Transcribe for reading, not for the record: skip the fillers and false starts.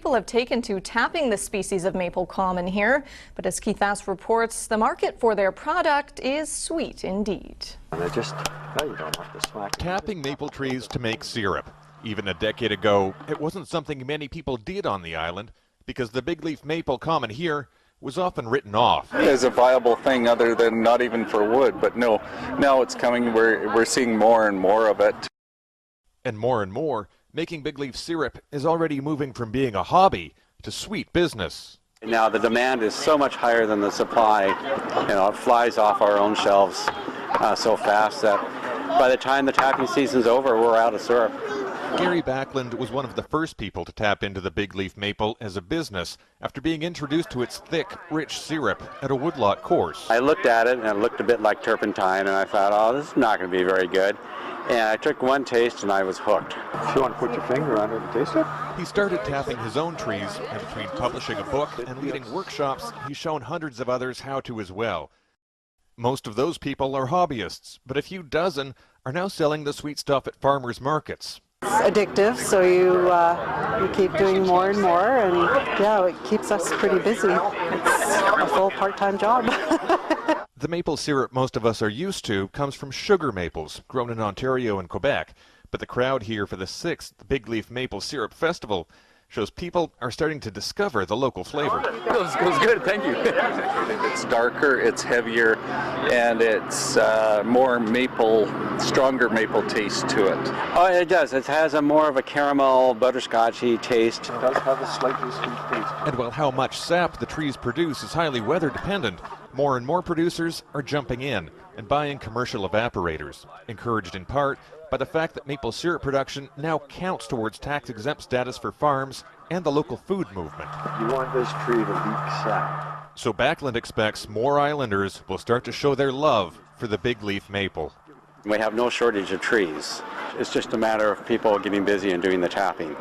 people have taken to tapping the species of maple common here. But as Keith Ass reports, the market for their product is sweet indeed. Tapping maple trees to make syrup. Even a decade ago, it wasn't something many people did on the island because the big leaf maple common here was often written off as a viable thing other than not even for wood. But no, now it's coming. We're seeing more and more of it. And more, making big leaf syrup is already moving from being a hobby to sweet business. Now the demand is so much higher than the supply. It flies off our own shelves so fast that by the time the tapping season's over, we're out of syrup. Gary Backlund was one of the first people to tap into the big leaf maple as a business after being introduced to its thick, rich syrup at a woodlot course. I looked at it and it looked a bit like turpentine, and I thought, oh, this is not going to be very good. And I took one taste and I was hooked. If you want to put your finger on it and taste it? He started tapping his own trees, and between publishing a book and leading workshops, he's shown hundreds of others how to as well. Most of those people are hobbyists, but a few dozen are now selling the sweet stuff at farmers markets. It's addictive, so you keep doing more and more, and yeah, it keeps us pretty busy. It's a full part-time job. The maple syrup most of us are used to comes from sugar maples, grown in Ontario and Quebec. But the crowd here for the 6th Big Leaf Maple Syrup Festival shows people are starting to discover the local flavor. It was good, thank you. It's darker, it's heavier, and it's more maple, stronger maple taste to it. Oh, it does. It has a more of a caramel, butterscotchy taste. It does have a slightly sweet taste. And while how much sap the trees produce is highly weather dependent, more and more producers are jumping in and buying commercial evaporators, encouraged in part by the fact that maple syrup production now counts towards tax-exempt status for farms and the local food movement. You want this tree to leak sap. So Backlund expects more islanders will start to show their love for the big leaf maple. We have no shortage of trees. It's just a matter of people getting busy and doing the tapping.